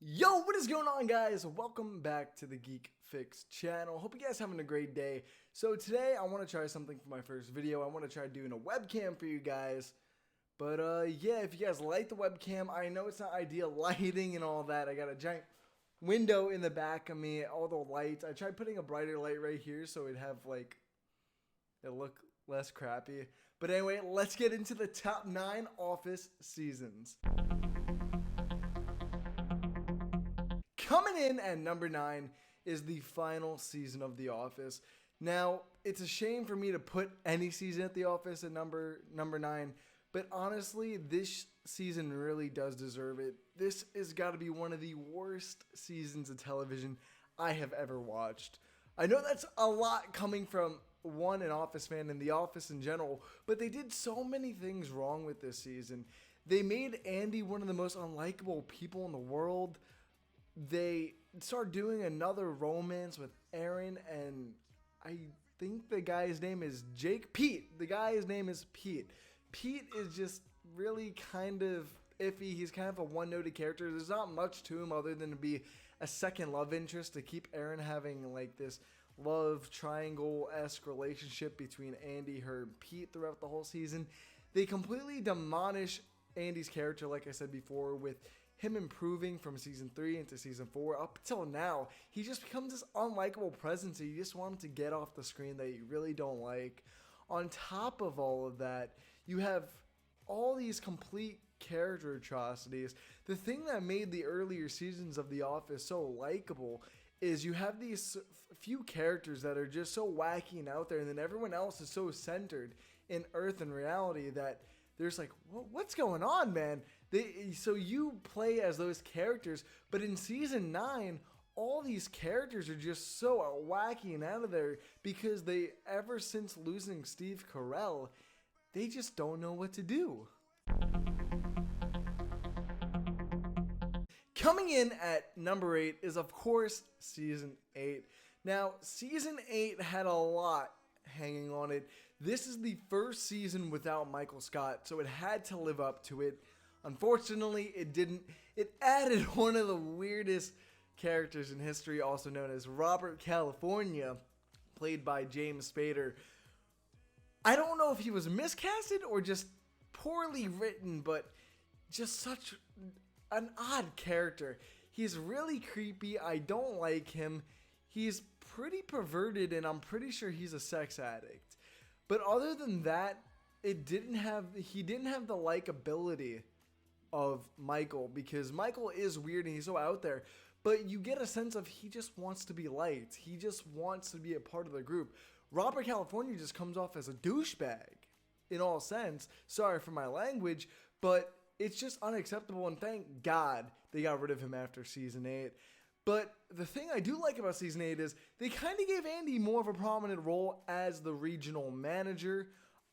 Yo, what is going on, guys? Welcome back to the Geek Fix channel. Hope you guys having a great day. So today I want to try something for my first video. I want to try doing a webcam for you guys. But yeah, if you guys like the webcam, I know it's not ideal lighting and all that. I got a giant window in the back of me, all the lights. I tried putting a brighter light right here so it'd have like it look less crappy. But anyway, let's get into the top 9 Office seasons. Coming in at number 9 is the final season of The Office. Now, it's a shame for me to put any season at The Office at number 9, but honestly, this season really does deserve it. This has got to be one of the worst seasons of television I have ever watched. I know that's a lot coming from an Office fan and The Office in general, but they did so many things wrong with this season. They made Andy one of the most unlikable people in the world. They start doing another romance with Aaron, and I think the guy's name is Pete. The guy's name is Pete. Pete is just really kind of iffy. He's kind of a one-noted character. There's not much to him other than to be a second love interest to keep Aaron having like this love triangle-esque relationship between Andy, her, and Pete throughout the whole season. They completely demolish Andy's character, like I said before, with him improving from season 3 into season 4 up until now. He just becomes this unlikable presence that you just want him to get off the screen that you really don't like. On top of all of that, you have all these complete character atrocities. The thing that made the earlier seasons of The Office so likable is you have these few characters that are just so wacky and out there, and then everyone else is so centered in Earth and reality that there's like, what's going on, man? So you play as those characters, but in season 9, all these characters are just so wacky and out of there because they, ever since losing Steve Carell, they just don't know what to do. Coming in at number 8 is, of course, season 8. Now, season 8 had a lot hanging on it. This is the first season without Michael Scott, so it had to live up to it. Unfortunately, it didn't. It added one of the weirdest characters in history, also known as Robert California, played by James Spader. I don't know if he was miscasted or just poorly written, but just such an odd character. He's really creepy. I don't like him. He's pretty perverted, and I'm pretty sure he's a sex addict. But other than that, he didn't have the likability of Michael, because Michael is weird and he's so out there, but you get a sense of he just wants to be liked. He just wants to be a part of the group. Robert California just comes off as a douchebag in all sense. Sorry for my language, but it's just unacceptable, and thank God they got rid of him after season 8. But the thing I do like about season 8 is they kind of gave Andy more of a prominent role as the regional manager.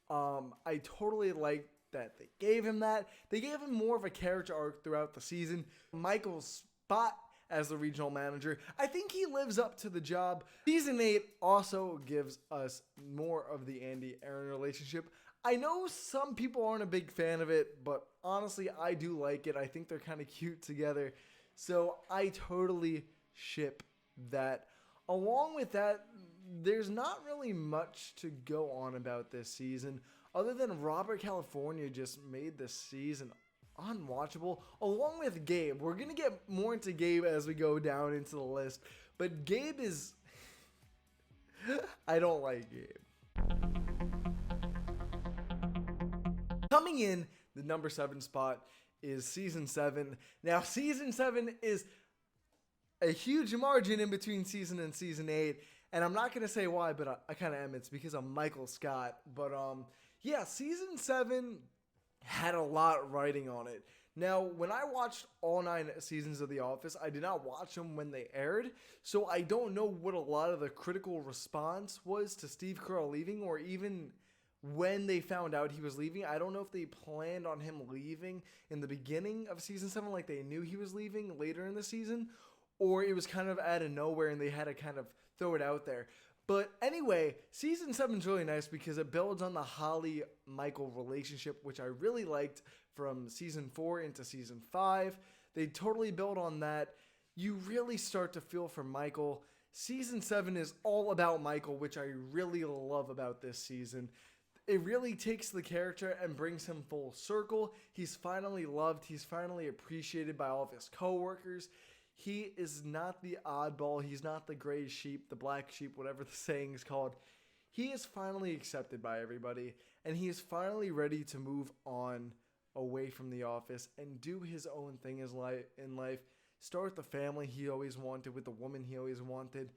I totally like that they gave him that. They gave him more of a character arc throughout the season. Michael's spot as the regional manager, I think he lives up to the job. Season 8 also gives us more of the Andy-Aaron relationship. I know some people aren't a big fan of it, but honestly, I do like it. I think they're kind of cute together. So I totally ship that. Along with that, there's not really much to go on about this season other than Robert California just made this season unwatchable, along with Gabe. We're going to get more into Gabe as we go down into the list, but Gabe is... I don't like Gabe. Coming in the number 7 spot is season 7. Now, season 7 is a huge margin in between season and season 8, and I'm not going to say why, but I kind of am. It's because of Michael Scott. But yeah, season 7 had a lot riding on it. Now, when I watched all 9 seasons of The Office, I did not watch them when they aired, so I don't know what a lot of the critical response was to Steve Carell leaving, or even when they found out he was leaving. I don't know if they planned on him leaving in the beginning of season 7, like they knew he was leaving later in the season, or it was kind of out of nowhere and they had to kind of throw it out there. But anyway, season 7 is really nice because it builds on the Holly-Michael relationship, which I really liked from season 4 into season 5. They totally build on that. You really start to feel for Michael. Season 7 is all about Michael, which I really love about this season. It really takes the character and brings him full circle. He's finally loved. He's finally appreciated by all of his coworkers. He is not the oddball. He's not the gray sheep, the black sheep, whatever the saying is called. He is finally accepted by everybody, and he is finally ready to move on away from the office and do his own thing in life. Start the family he always wanted with the woman he always wanted.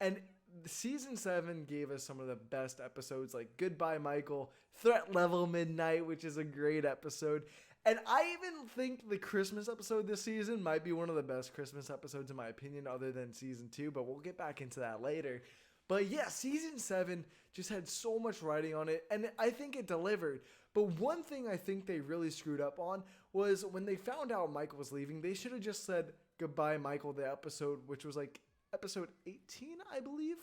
And season 7 gave us some of the best episodes, like Goodbye Michael, Threat Level Midnight, which is a great episode. And I even think the Christmas episode this season might be one of the best Christmas episodes in my opinion, other than season 2, but we'll get back into that later. But yeah, season 7 just had so much writing on it, and I think it delivered. But one thing I think they really screwed up on was when they found out Michael was leaving, they should have just said Goodbye Michael, the episode, which was like episode 18, I believe.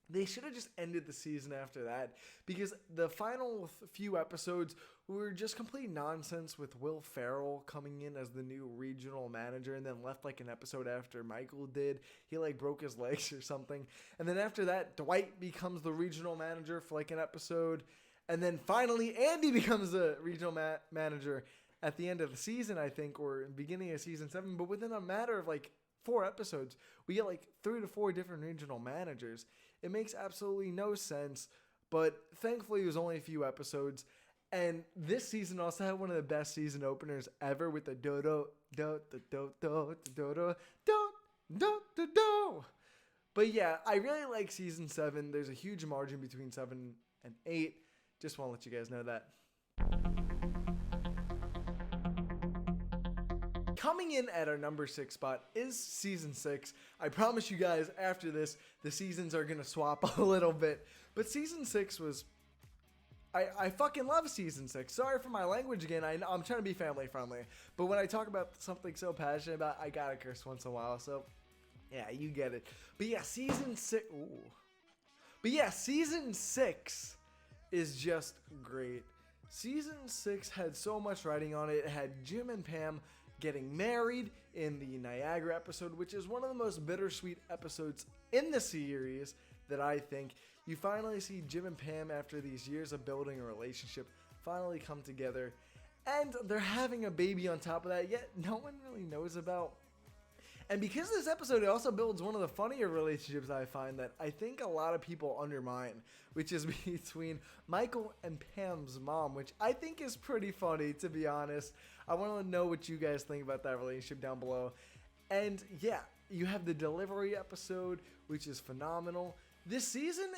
They should have just ended the season after that, because the final few episodes were just complete nonsense, with Will Ferrell coming in as the new regional manager and then left like an episode after Michael did. He like broke his legs or something. And then after that, Dwight becomes the regional manager for like an episode. And then finally, Andy becomes the regional manager at the end of the season, I think, or beginning of season 7. But within a matter of like 4 episodes, we get like 3 to 4 different regional managers. It makes absolutely no sense, but thankfully it was only a few episodes. And this season also had one of the best season openers ever with the do do do do do do do do do do do. But yeah, I really like season 7. There's a huge margin between 7 and 8. Just want to let you guys know that. Coming in at our number 6 spot is season 6. I promise you guys, after this, the seasons are going to swap a little bit. But season 6 was... I fucking love season 6. Sorry for my language again. I'm trying to be family friendly. But when I talk about something so passionate about, I gotta curse once in a while. So, yeah, you get it. But yeah, season 6... Ooh. But yeah, season 6 is just great. Season 6 had so much writing on it. It had Jim and Pam getting married in the Niagara episode, which is one of the most bittersweet episodes in the series that I think. You finally see Jim and Pam, after these years of building a relationship, finally come together, and they're having a baby on top of that, yet no one really knows about. And because of this episode, it also builds one of the funnier relationships I find that I think a lot of people undermine, which is between Michael and Pam's mom, which I think is pretty funny, to be honest. I want to know what you guys think about that relationship down below. And yeah, you have the delivery episode, which is phenomenal. This season,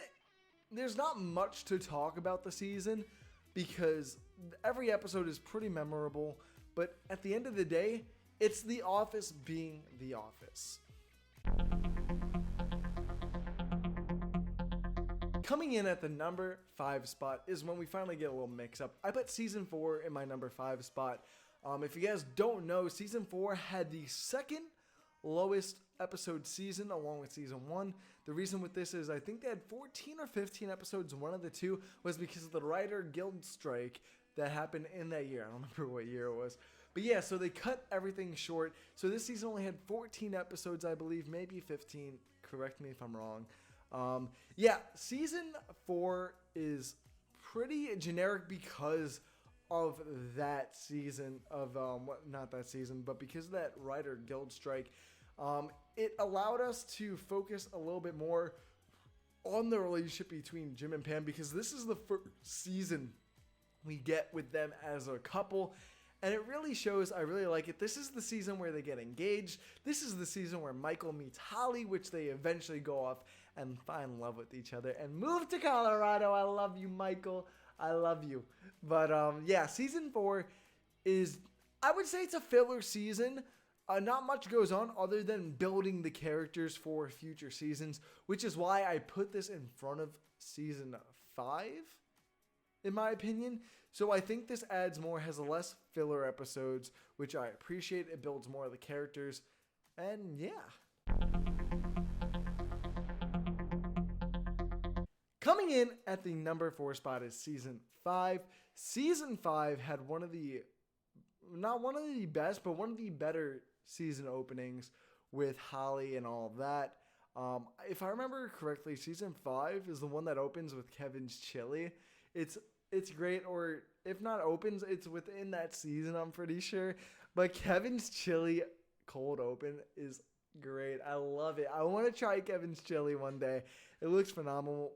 there's not much to talk about the season because every episode is pretty memorable, but at the end of the day, it's The Office being The Office. Coming in at the number 5 spot is when we finally get a little mix-up. I put season 4 in my number 5 spot. If you guys don't know, season 4 had the second lowest episode season along with season 1. The reason with this is I think they had 14 or 15 episodes. One of the two was because of the writer guild strike that happened in that year. I don't remember what year it was. But yeah, so they cut everything short. So this season only had 14 episodes, I believe, maybe 15. Correct me if I'm wrong. Yeah, season 4 is pretty generic because of that season of, not that season, but because of that writer guild strike. It allowed us to focus a little bit more on the relationship between Jim and Pam, because this is the first season we get with them as a couple. And it really shows. I really like it. This is the season where they get engaged. This is the season where Michael meets Holly, which they eventually go off and find love with each other and move to Colorado. I love you, Michael. I love you. But yeah, season 4 is, I would say it's a filler season. Not much goes on other than building the characters for future seasons, which is why I put this in front of season 5, in my opinion. So I think this adds more, has less filler episodes, which I appreciate. It builds more of the characters. And yeah. Coming in at the number 4 spot is season 5. Season 5 had one of the not one of the best, but one of the better season openings with Holly and all of that. If I remember correctly, season 5 is the one that opens with Kevin's chili. It's great, or if not opens, it's within that season, I'm pretty sure. But Kevin's chili cold open is great. I love it. I want to try Kevin's chili one day. It looks phenomenal.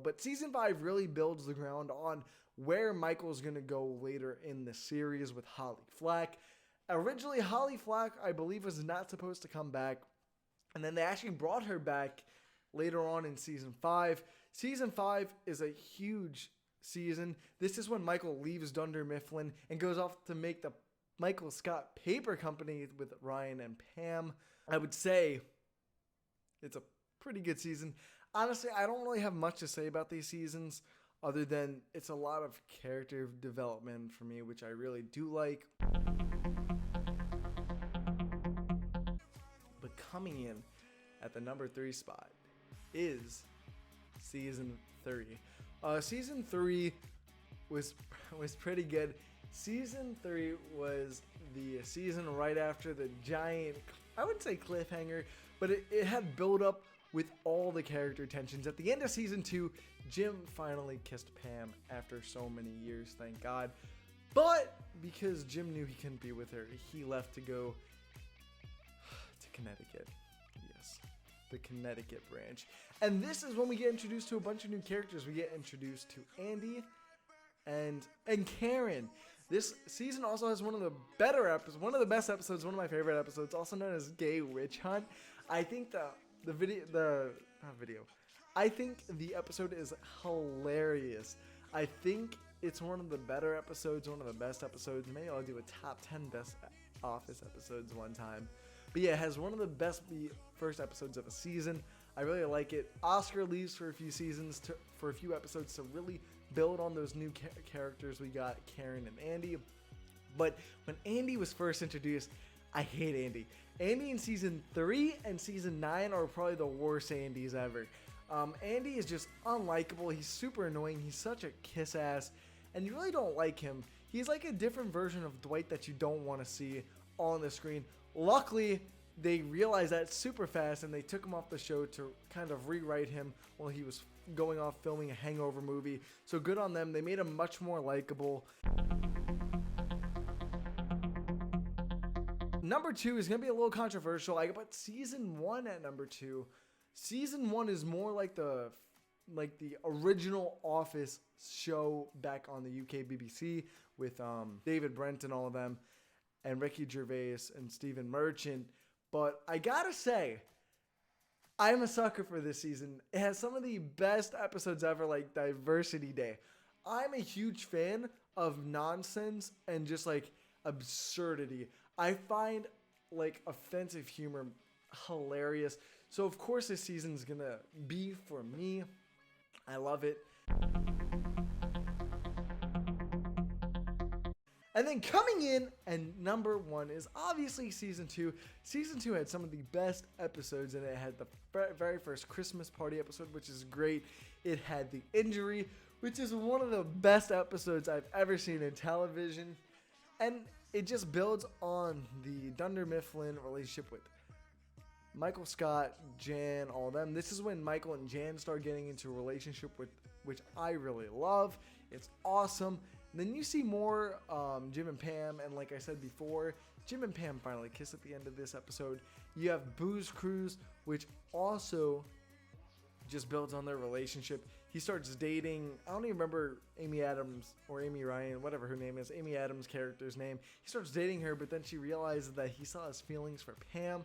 But season 5 really builds the ground on where Michael's going to go later in the series with Holly Flack. Originally, Holly Flack, I believe, was not supposed to come back. And then they actually brought her back later on in season 5. Season 5 is a huge season. This is when Michael leaves Dunder Mifflin and goes off to make the Michael Scott Paper Company with Ryan and Pam. I would say it's a pretty good season. Honestly, I don't really have much to say about these seasons other than it's a lot of character development for me, which I really do like. But coming in at the number 3 spot is season 3. Season 3 was pretty good. Season 3 was the season right after the giant, I wouldn't say cliffhanger, but it had build up with all the character tensions. At the end of season 2, Jim finally kissed Pam after so many years, thank God. But because Jim knew he couldn't be with her, he left to go to Connecticut. Yes, the Connecticut branch. And this is when we get introduced to a bunch of new characters. We get introduced to Andy and Karen. This season also has one of the better episodes, one of the best episodes, one of my favorite episodes, also known as Gay Witch Hunt. I think I think the episode is hilarious. I think it's one of the better episodes, one of the best episodes. Maybe I'll do a top 10 best Office episodes one time. But yeah, it has one of the best first episodes of a season. I really like it. Oscar leaves for a few episodes to really build on those new characters we got, Karen and Andy. But when Andy was first introduced, I hate Andy. Andy in season 3 and season 9 are probably the worst Andys ever. Andy is just unlikable. He's super annoying. He's such a kiss ass, and you really don't like him. He's like a different version of Dwight that you don't want to see on the screen. Luckily, they realized that super fast, and they took him off the show to kind of rewrite him while he was going off filming a Hangover movie. So good on them. They made him much more likable. Number 2 is going to be a little controversial. I put season 1 at number 2. Season 1 is more like the original Office show back on the UK BBC with David Brent and all of them, and Ricky Gervais and Stephen Merchant. But I gotta say, I'm a sucker for this season. It has some of the best episodes ever, like Diversity Day. I'm a huge fan of nonsense and just like absurdity. I find like offensive humor hilarious. So of course this season's gonna be for me. I love it. And then coming in and number 1 is obviously season 2. Season 2 had some of the best episodes in it. It had the very first Christmas party episode, which is great. It had the injury, which is one of the best episodes I've ever seen in television. And it just builds on the Dunder Mifflin relationship with Michael Scott, Jan, all of them. This is when Michael and Jan start getting into a relationship which I really love. It's awesome. And then you see more Jim and Pam, and like I said before, Jim and Pam finally kiss at the end of this episode. You have Booze Cruise, which also just builds on their relationship. He starts dating, I don't even remember Amy Adams or Amy Ryan, whatever her name is, Amy Adams' character's name. He starts dating her, but then she realizes that he still has feelings for Pam,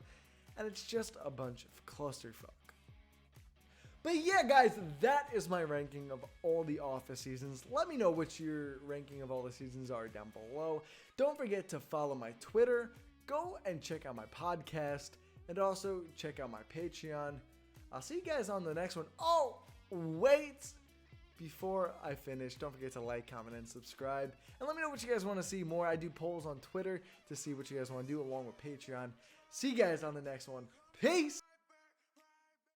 and it's just a bunch of clusterfuck. But yeah, guys, that is my ranking of all the Office seasons. Let me know what your ranking of all the seasons are down below. Don't forget to follow my Twitter, go and check out my podcast, and also check out my Patreon. I'll see you guys on the next one. Oh, wait! Before I finish, don't forget to like, comment, and subscribe. And let me know what you guys want to see more. I do polls on Twitter to see what you guys want to do along with Patreon. See you guys on the next one. Peace!